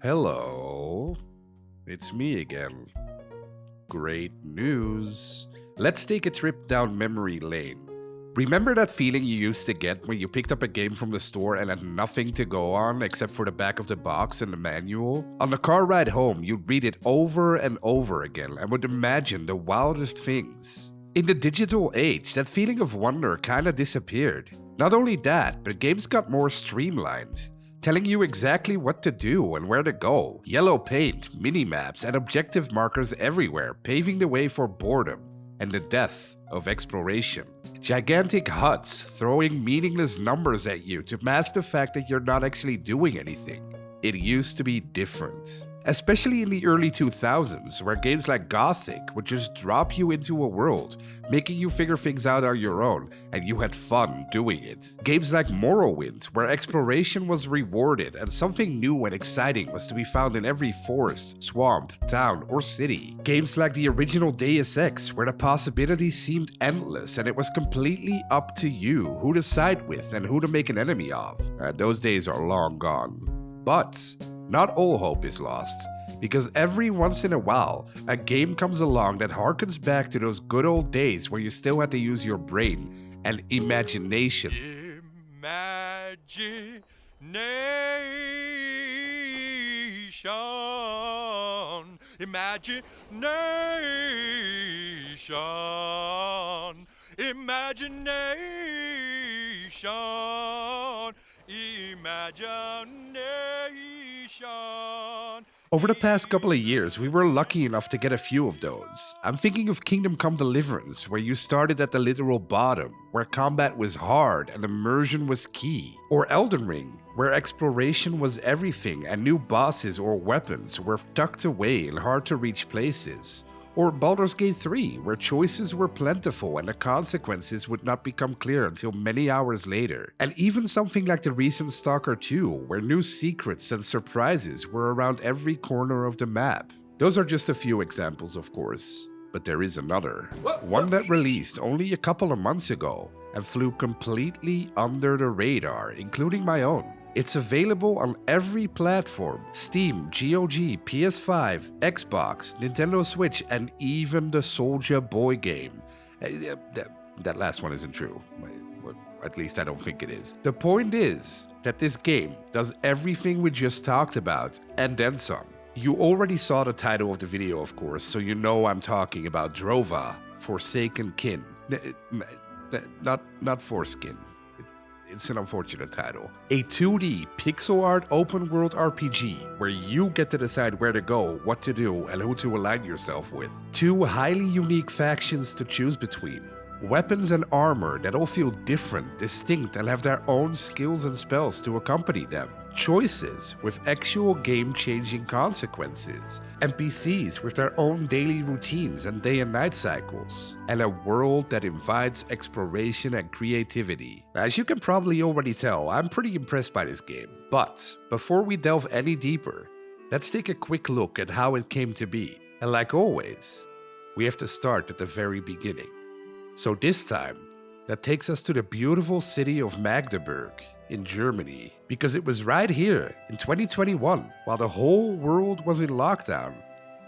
Hello, it's me again. Great news. Let's take a trip down memory lane. Remember that feeling you used to get when you picked up a game from the store and had nothing to go on except for the back of the box and the manual? On the car ride home, you'd read it over and over again and would imagine the wildest things. In the digital age, that feeling of wonder kinda disappeared. Not only that, but games got more streamlined, telling you exactly what to do and where to go. Yellow paint, mini-maps, and objective markers everywhere, paving the way for boredom and the death of exploration. Gigantic huts throwing meaningless numbers at you to mask the fact that you're not actually doing anything. It used to be different. Especially in the early 2000s, where games like Gothic would just drop you into a world, making you figure things out on your own, and you had fun doing it. Games like Morrowind, where exploration was rewarded and something new and exciting was to be found in every forest, swamp, town, or city. Games like the original Deus Ex, where the possibilities seemed endless and it was completely up to you who to side with and who to make an enemy of. Those days are long gone. But not all hope is lost, because every once in a while, a game comes along that harkens back to those good old days where you still had to use your brain and imagination. Imagination. Imagination. Imagination. Over the past couple of years, we were lucky enough to get a few of those. I'm thinking of Kingdom Come Deliverance, where you started at the literal bottom, where combat was hard and immersion was key. Or Elden Ring, where exploration was everything and new bosses or weapons were tucked away in hard-to-reach places. Or Baldur's Gate 3, where choices were plentiful and the consequences would not become clear until many hours later. And even something like the recent Stalker 2, where new secrets and surprises were around every corner of the map. Those are just a few examples, of course, but there is another. One that released only a couple of months ago and flew completely under the radar, including my own. It's available on every platform: Steam, GOG, PS5, Xbox, Nintendo Switch, and even the Soulja Boy game. That last one isn't true. Well, at least I don't think it is. The point is that this game does everything we just talked about, and then some. You already saw the title of the video, of course, so you know I'm talking about Drova, Forsaken Kin. Not Foreskin. It's an unfortunate title. A 2D pixel art open world RPG where you get to decide where to go, what to do, and who to align yourself with. Two highly unique factions to choose between. Weapons and armor that all feel different, distinct, and have their own skills and spells to accompany them. Choices with actual game-changing consequences. NPCs with their own daily routines and day and night cycles. And a world that invites exploration and creativity. As you can probably already tell, I'm pretty impressed by this game. But before we delve any deeper, let's take a quick look at how it came to be. And like always, we have to start at the very beginning. So this time, that takes us to the beautiful city of Magdeburg in Germany, because it was right here in 2021, while the whole world was in lockdown,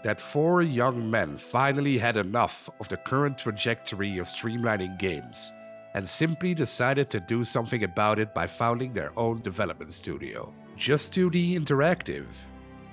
that four young men finally had enough of the current trajectory of streamlining games and simply decided to do something about it by founding their own development studio. Just 2D Interactive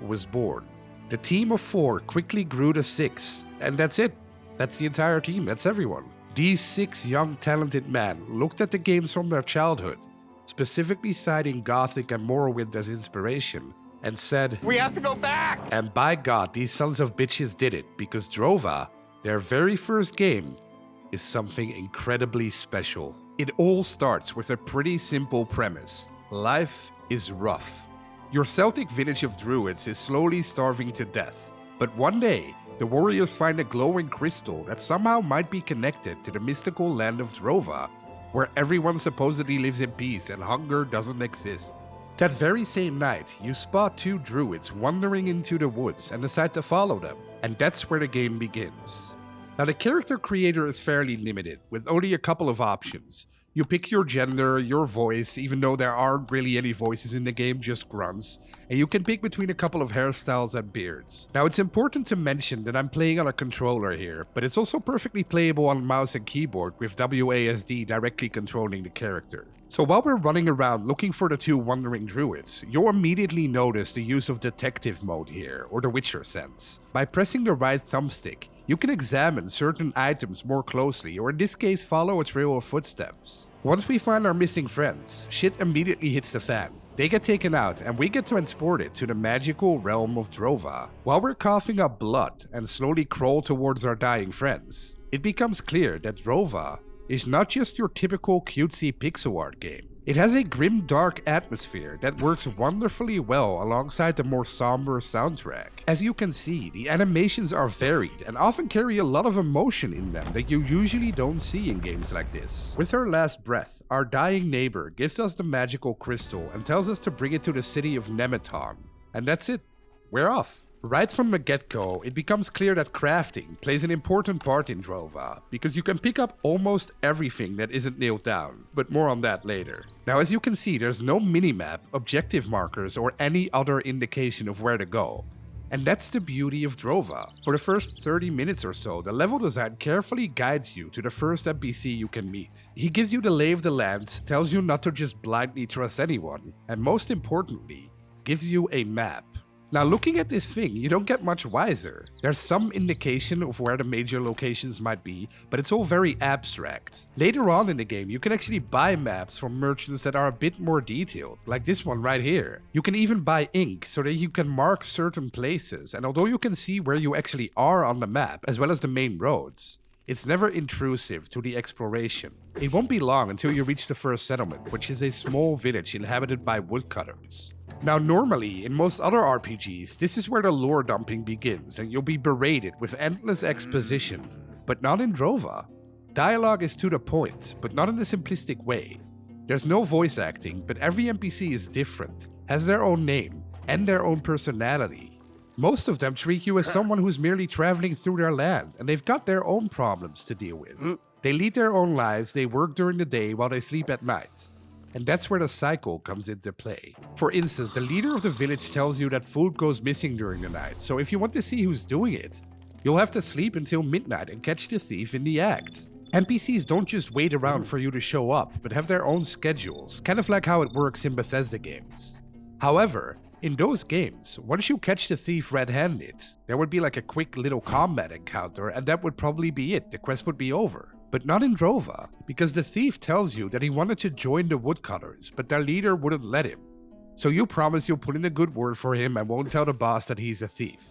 was born. The team of four quickly grew to 6, and that's it. That's the entire team, that's everyone. These 6 young talented men looked at the games from their childhood, specifically citing Gothic and Morrowind as inspiration, and said, "We have to go back!" And by God, these sons of bitches did it, because Drova, their very first game, is something incredibly special. It all starts with a pretty simple premise. Life is rough. Your Celtic village of druids is slowly starving to death, but one day, the warriors find a glowing crystal that somehow might be connected to the mystical land of Drova, where everyone supposedly lives in peace and hunger doesn't exist. That very same night, you spot 2 druids wandering into the woods and decide to follow them, and that's where the game begins. Now, the character creator is fairly limited, with only a couple of options. You pick your gender, your voice, even though there aren't really any voices in the game, just grunts, and you can pick between a couple of hairstyles and beards. Now it's important to mention that I'm playing on a controller here, but it's also perfectly playable on mouse and keyboard with WASD directly controlling the character. So while we're running around looking for the two wandering druids, you'll immediately notice the use of detective mode here, or the Witcher sense. By pressing the right thumbstick, you can examine certain items more closely, or in this case follow a trail of footsteps. Once we find our missing friends, shit immediately hits the fan. They get taken out and we get transported to the magical realm of Drova. While we're coughing up blood and slowly crawl towards our dying friends, it becomes clear that Drova is not just your typical cutesy pixel art game. It has a grim, dark atmosphere that works wonderfully well alongside the more somber soundtrack. As you can see, the animations are varied and often carry a lot of emotion in them that you usually don't see in games like this. With her last breath, our dying neighbor gives us the magical crystal and tells us to bring it to the city of Nemeton. And that's it. We're off. Right from the get-go, it becomes clear that crafting plays an important part in Drova, because you can pick up almost everything that isn't nailed down, but more on that later. Now as you can see, there's no minimap, objective markers, or any other indication of where to go. And that's the beauty of Drova. For the first 30 minutes or so, the level design carefully guides you to the first NPC you can meet. He gives you the lay of the land, tells you not to just blindly trust anyone, and most importantly, gives you a map. Now looking at this thing, you don't get much wiser. There's some indication of where the major locations might be, but it's all very abstract. Later on in the game, you can actually buy maps from merchants that are a bit more detailed, like this one right here. You can even buy ink so that you can mark certain places, and although you can see where you actually are on the map, as well as the main roads, it's never intrusive to the exploration. It won't be long until you reach the first settlement, which is a small village inhabited by woodcutters. Now normally, in most other RPGs, this is where the lore dumping begins and you'll be berated with endless exposition, but not in Drova. Dialogue is to the point, but not in a simplistic way. There's no voice acting, but every NPC is different, has their own name, and their own personality. Most of them treat you as someone who's merely traveling through their land, and they've got their own problems to deal with. They lead their own lives, they work during the day while they sleep at night. And that's where the cycle comes into play. For instance, the leader of the village tells you that food goes missing during the night, so if you want to see who's doing it, you'll have to sleep until midnight and catch the thief in the act. NPCs don't just wait around for you to show up, but have their own schedules, kind of like how it works in Bethesda games. However, in those games, once you catch the thief red-handed, there would be like a quick little combat encounter and that would probably be it, the quest would be over. But not in Drova, because the thief tells you that he wanted to join the woodcutters, but their leader wouldn't let him. So you promise you'll put in a good word for him and won't tell the boss that he's a thief.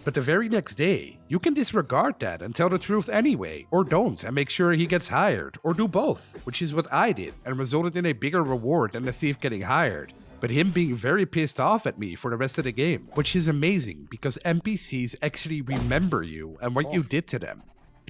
But the very next day, you can disregard that and tell the truth anyway, or don't and make sure he gets hired, or do both, which is what I did and resulted in a bigger reward than the thief getting hired, but him being very pissed off at me for the rest of the game, which is amazing because NPCs actually remember you and what you did to them.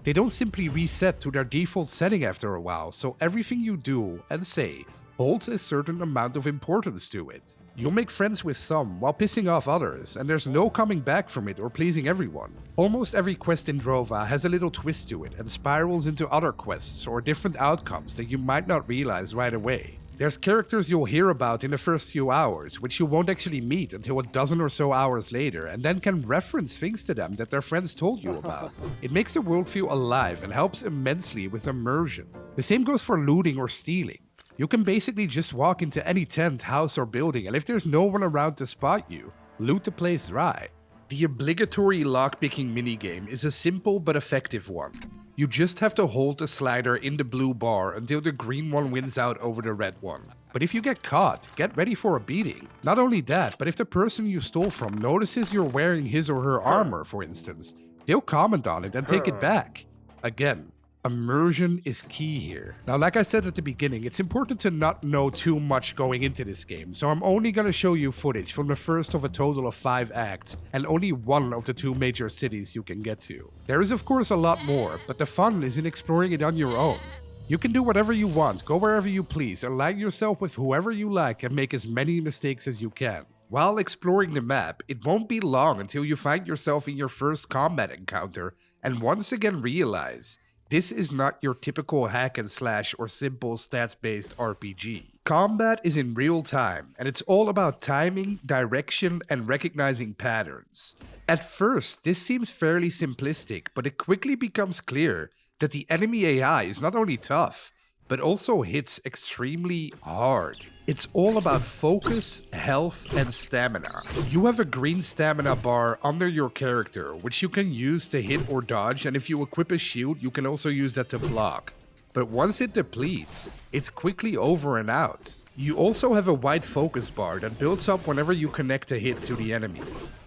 They don't simply reset to their default setting after a while, so everything you do and say holds a certain amount of importance to it. You'll make friends with some while pissing off others, and there's no coming back from it or pleasing everyone. Almost every quest in Drova has a little twist to it and spirals into other quests or different outcomes that you might not realize right away. There's characters you'll hear about in the first few hours, which you won't actually meet until a dozen or so hours later, and then can reference things to them that their friends told you about. It makes the world feel alive and helps immensely with immersion. The same goes for looting or stealing. You can basically just walk into any tent, house, or building, and if there's no one around to spot you, loot the place dry. The obligatory lockpicking minigame is a simple but effective one. You just have to hold the slider in the blue bar until the green one wins out over the red one. But if you get caught, get ready for a beating. Not only that, but if the person you stole from notices you're wearing his or her armor, for instance, they'll comment on it and take it back. Again, immersion is key here. Now, like I said at the beginning, it's important to not know too much going into this game, so I'm only gonna show you footage from the first of a total of 5 acts, and only one of the 2 major cities you can get to. There is of course a lot more, but the fun is in exploring it on your own. You can do whatever you want, go wherever you please, align yourself with whoever you like, and make as many mistakes as you can. While exploring the map, it won't be long until you find yourself in your first combat encounter, and once again realize This is not your typical hack and slash or simple stats-based RPG. Combat is in real time, and it's all about timing, direction, and recognizing patterns. At first, this seems fairly simplistic, but it quickly becomes clear that the enemy AI is not only tough, but also hits extremely hard. It's all about focus, health, and stamina. You have a green stamina bar under your character, which you can use to hit or dodge, and if you equip a shield, you can also use that to block. But once it depletes, it's quickly over and out. You also have a white focus bar that builds up whenever you connect a hit to the enemy.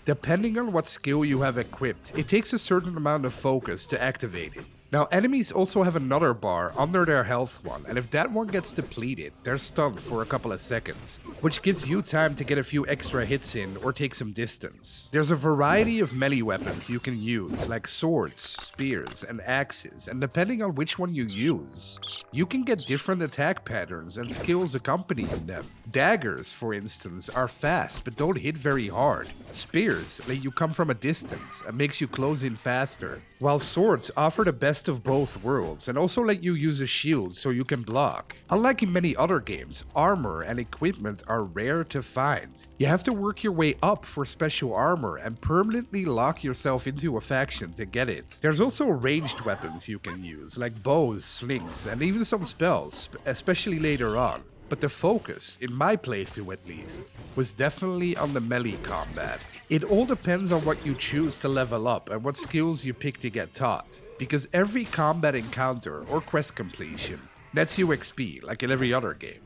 Depending on what skill you have equipped, it takes a certain amount of focus to activate it. Now, enemies also have another bar under their health one, and if that one gets depleted, they're stunned for a couple of seconds, which gives you time to get a few extra hits in or take some distance. There's a variety of melee weapons you can use, like swords, spears, and axes, and depending on which one you use, you can get different attack patterns and skills accompanying them. Daggers, for instance, are fast but don't hit very hard. Spears let you come from a distance and makes you close in faster, while swords offer the best of both worlds and also let you use a shield so you can block. Unlike in many other games, armor and equipment are rare to find. You have to work your way up for special armor and permanently lock yourself into a faction to get it. There's also ranged weapons you can use, like bows, slings, and even some spells, especially later on. But the focus, in my playthrough at least, was definitely on the melee combat. It all depends on what you choose to level up and what skills you pick to get taught, because every combat encounter or quest completion nets you XP like in every other game.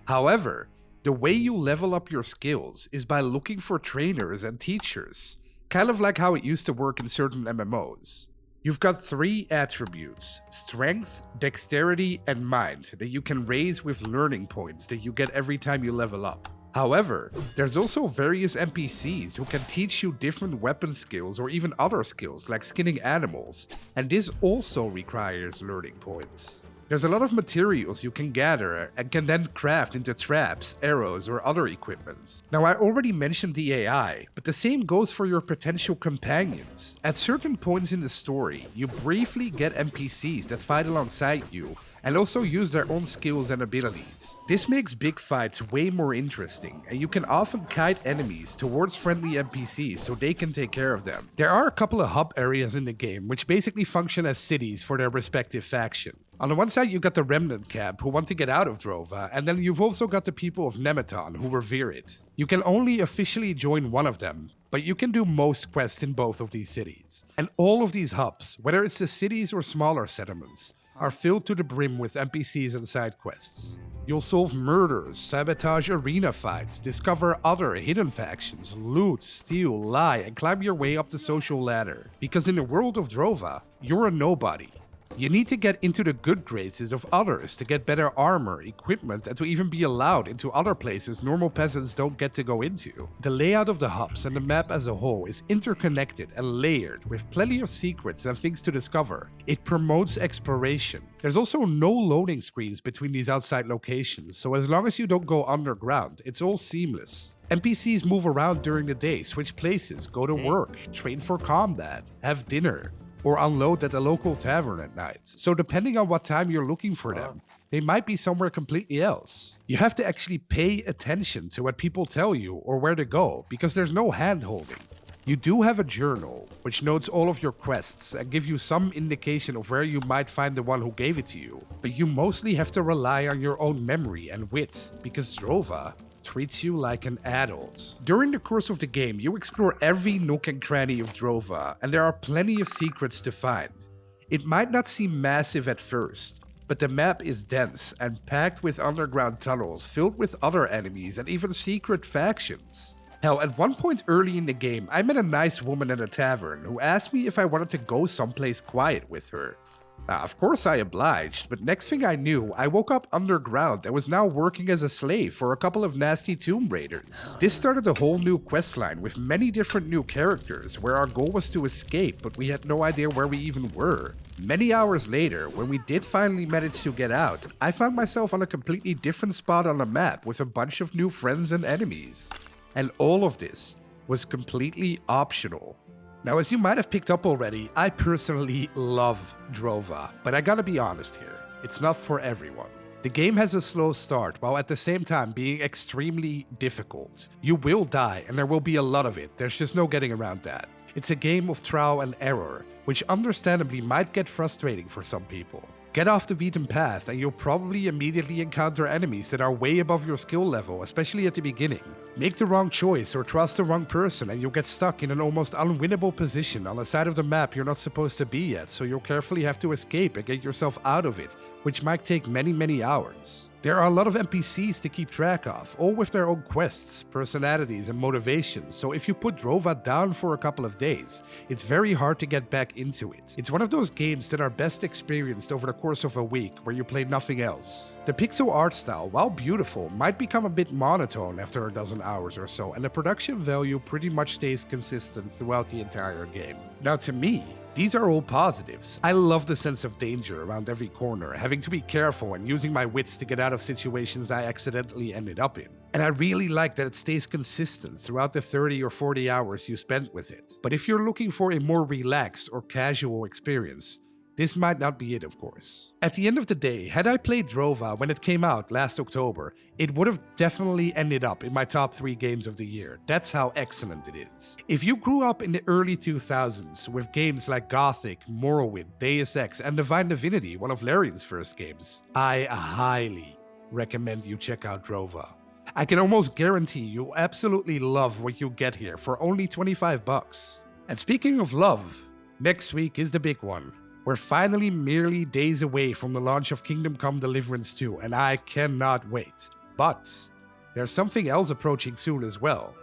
However, the way you level up your skills is by looking for trainers and teachers, kind of like how it used to work in certain MMOs. You've got 3 attributes, strength, dexterity, and mind, that you can raise with learning points that you get every time you level up. However, there's also various NPCs who can teach you different weapon skills or even other skills like skinning animals, and this also requires learning points. There's a lot of materials you can gather and can then craft into traps, arrows, or other equipments. Now, I already mentioned the AI, but the same goes for your potential companions. At certain points in the story, you briefly get NPCs that fight alongside you and also use their own skills and abilities. This makes big fights way more interesting, and you can often kite enemies towards friendly NPCs so they can take care of them. There are a couple of hub areas in the game which basically function as cities for their respective faction. On the one side, you got the Remnant camp who want to get out of Drova, and then you've also got the people of Nemeton who revere it. You can only officially join one of them, but you can do most quests in both of these cities. And all of these hubs, whether it's the cities or smaller settlements, are filled to the brim with NPCs and side quests. You'll solve murders, sabotage arena fights, discover other hidden factions, loot, steal, lie, and climb your way up the social ladder. Because in the world of Drova, you're a nobody. You need to get into the good graces of others to get better armor, equipment, and to even be allowed into other places normal peasants don't get to go into. The layout of the hubs and the map as a whole is interconnected and layered with plenty of secrets and things to discover. It promotes exploration. There's also no loading screens between these outside locations, so as long as you don't go underground, it's all seamless. NPCs move around during the day, switch places, go to work, train for combat, have dinner, or unload at a local tavern at night. So depending on what time you're looking for them, they might be somewhere completely else. You have to actually pay attention to what people tell you or where to go, because there's no hand-holding. You do have a journal, which notes all of your quests and give you some indication of where you might find the one who gave it to you, but you mostly have to rely on your own memory and wit, because Drova treats you like an adult. During the course of the game, you explore every nook and cranny of Drova, and there are plenty of secrets to find. It might not seem massive at first, but the map is dense and packed with underground tunnels filled with other enemies and even secret factions. Hell, at one point early in the game, I met a nice woman at a tavern who asked me if I wanted to go someplace quiet with her. Of course I obliged, but next thing I knew, I woke up underground and was now working as a slave for a couple of nasty tomb raiders. This started a whole new questline with many different new characters, where our goal was to escape, but we had no idea where we even were. Many hours later, when we did finally manage to get out, I found myself on a completely different spot on the map with a bunch of new friends and enemies. And all of this was completely optional. Now, as you might have picked up already, I personally love Drova, but I gotta be honest here, it's not for everyone. The game has a slow start, while at the same time being extremely difficult. You will die, and there will be a lot of it, there's just no getting around that. It's a game of trial and error, which understandably might get frustrating for some people. Get off the beaten path and you'll probably immediately encounter enemies that are way above your skill level, especially at the beginning. Make the wrong choice or trust the wrong person and you'll get stuck in an almost unwinnable position on a side of the map you're not supposed to be at, so you'll carefully have to escape and get yourself out of it, which might take many hours. There are a lot of NPCs to keep track of, all with their own quests, personalities, and motivations, so if you put Drova down for a couple of days, it's very hard to get back into it. It's one of those games that are best experienced over the course of a week, where you play nothing else. The pixel art style, while beautiful, might become a bit monotone after a dozen hours or so, and the production value pretty much stays consistent throughout the entire game. Now to me, these are all positives. I love the sense of danger around every corner, having to be careful and using my wits to get out of situations I accidentally ended up in. And I really like that it stays consistent throughout the 30 or 40 hours you spent with it. But if you're looking for a more relaxed or casual experience, this might not be it, of course. At the end of the day, had I played Drova when it came out last October, it would have definitely ended up in my top 3 games of the year. That's how excellent it is. If you grew up in the early 2000s with games like Gothic, Morrowind, Deus Ex, and Divine Divinity, one of Larian's first games, I highly recommend you check out Drova. I can almost guarantee you'll absolutely love what you get here for only 25 bucks. And speaking of love, next week is the big one. We're finally merely days away from the launch of Kingdom Come Deliverance 2, and I cannot wait. But there's something else approaching soon as well.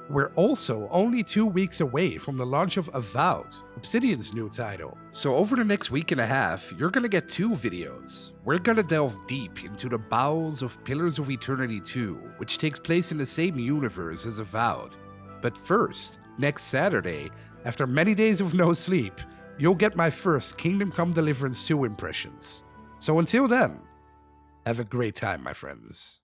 We're also only 2 weeks away from the launch of Avowed, Obsidian's new title. So over the next week and a half, you're gonna get 2 videos. We're gonna delve deep into the bowels of Pillars of Eternity 2, which takes place in the same universe as Avowed. But first, next Saturday, after many days of no sleep, you'll get my first Kingdom Come Deliverance 2 impressions. So until then, have a great time, my friends.